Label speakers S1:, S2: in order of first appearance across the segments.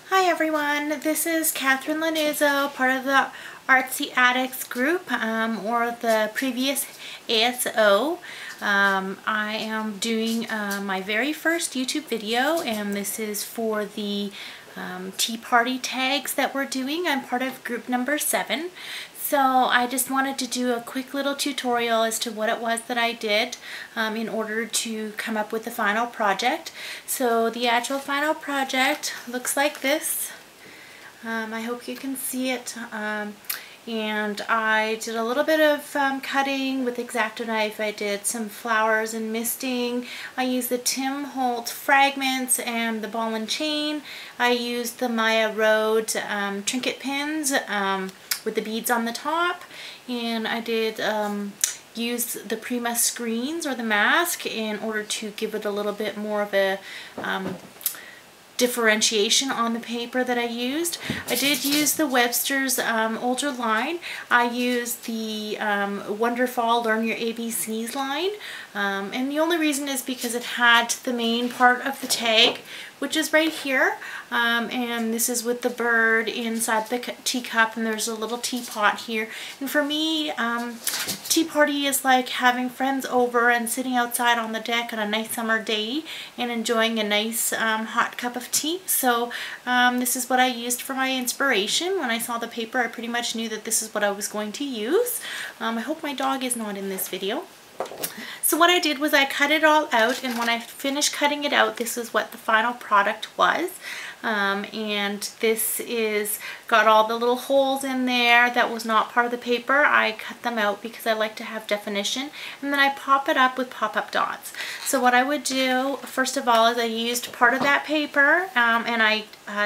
S1: Hi everyone, this is Catherine Lanuzzo, part of the Artsy Addicts group, or the previous ASO. I am doing my very first YouTube video, and this is for the tea party tags that we're doing. I'm part of group number 7. So I just wanted to do a quick little tutorial as to what it was that I did in order to come up with the final project. So the actual final project looks like this. I hope you can see it. And I did a little bit of cutting with X-Acto knife. I did some flowers and misting. I used the Holtz Fragments and the ball and chain. I used the Maya Road trinket pins with the beads on the top, and I did use the Prima screens or the mask in order to give it a little bit more of a differentiation on the paper that I used. I did use the Webster's older line. I used the Wonderfall Learn Your ABCs line, and the only reason is because it had the main part of the tag, which is right here, and this is with the bird inside the teacup, and there's a little teapot here. And for me, tea party is like having friends over and sitting outside on the deck on a nice summer day and enjoying a nice hot cup of tea. So this is what I used for my inspiration. When I saw the paper, I pretty much knew that this is what I was going to use. I hope my dog is not in this video. So what I did was I cut it all out, and when I finished cutting it out, this is what the final product was. And this is got all the little holes in there that was not part of the paper. I cut them out because I like to have definition, and then I pop it up with pop-up dots. So what I would do first of all is I used part of that paper, and I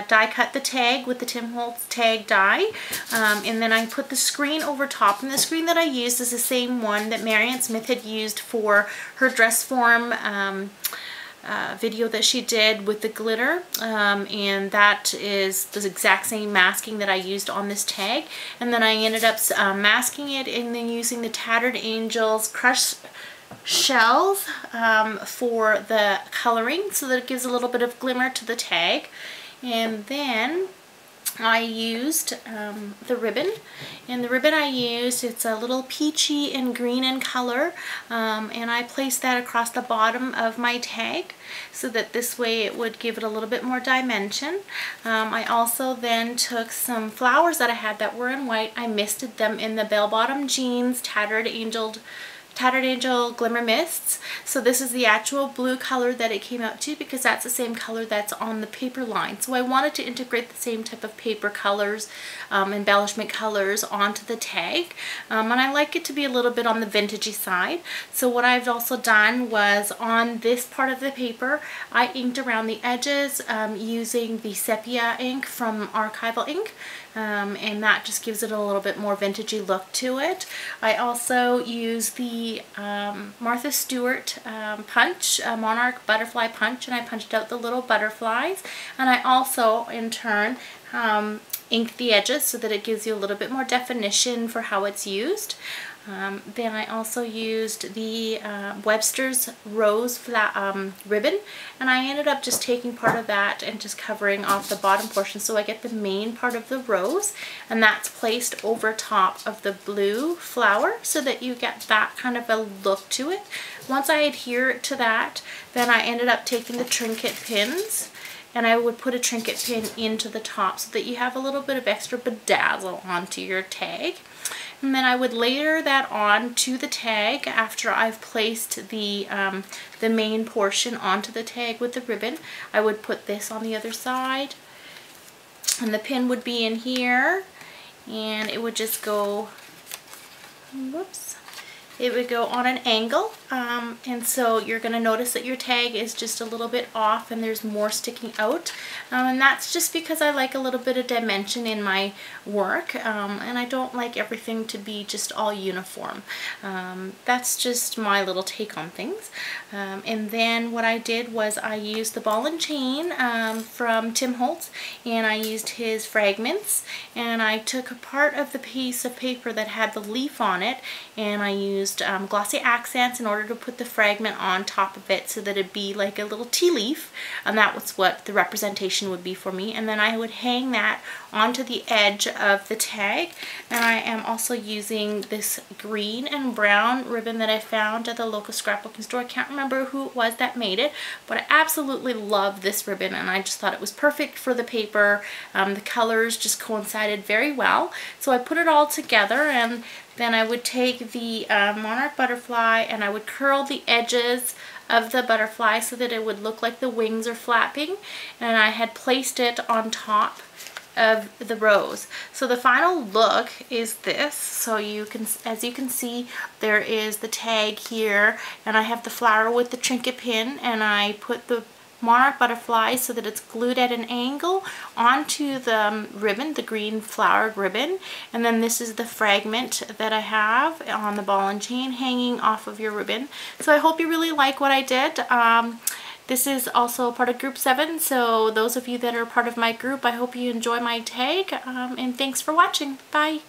S1: die cut the tag with the Holtz Tag Die, and then I put the screen over top, and the screen that I used is the same one that Marian Smith had used for her dress form video that she did with the glitter, and that is the exact same masking that I used on this tag. And then I ended up masking it and then using the Tattered Angels crushed shells for the coloring, so that it gives a little bit of glimmer to the tag. And then I used the ribbon, and the ribbon I used, it's a little peachy and green in color, and I placed that across the bottom of my tag so that this way it would give it a little bit more dimension. I also then took some flowers that I had that were in white. I misted them in the bell-bottom jeans Tattered Angel Glimmer mists. So this is the actual blue color that it came out to, because that's the same color that's on the paper line. So I wanted to integrate the same type of paper colors, embellishment colors onto the tag, and I like it to be a little bit on the vintagey side. So what I've also done was on this part of the paper, I inked around the edges using the sepia ink from Archival Ink, and that just gives it a little bit more vintagey look to it. I also use the Martha Stewart punch, Monarch butterfly punch, and I punched out the little butterflies, and I also in turn inked the edges so that it gives you a little bit more definition for how it's used. Then I also used the Webster's rose ribbon, and I ended up just taking part of that and just covering off the bottom portion, so I get the main part of the rose, and that's placed over top of the blue flower so that you get that kind of a look to it. Once I adhere to that, then I ended up taking the trinket pins, and I would put a trinket pin into the top so that you have a little bit of extra bedazzle onto your tag. And then I would layer that on to the tag after I've placed the main portion onto the tag with the ribbon. I would put this on the other side, and the pin would be in here, and it would just go, whoops, it would go on an angle, and so you're going to notice that your tag is just a little bit off and there's more sticking out, and that's just because I like a little bit of dimension in my work, and I don't like everything to be just all uniform. That's just my little take on things. And then what I did was I used the ball and chain from Holtz, and I used his fragments, and I took a part of the piece of paper that had the leaf on it, and I used used glossy accents in order to put the fragment on top of it so that it'd be like a little tea leaf, and that was what the representation would be for me. And then I would hang that onto the edge of the tag. And I am also using this green and brown ribbon that I found at the local scrapbooking store. I can't remember who it was that made it, but I absolutely love this ribbon, and I just thought it was perfect for the paper. The colors just coincided very well. So I put it all together, and then I would take the Monarch butterfly and I would curl the edges of the butterfly so that it would look like the wings are flapping, and I had placed it on top of the rose. So the final look is this. So you can, as you can see, there is the tag here, and I have the flower with the trinket pin, and I put the Monarch butterfly so that it's glued at an angle onto the ribbon, the green flowered ribbon. And then this is the fragment that I have on the ball and chain hanging off of your ribbon. So I hope you really like what I did. This is also part of group 7, so those of you that are part of my group, I hope you enjoy my tag, and thanks for watching. Bye.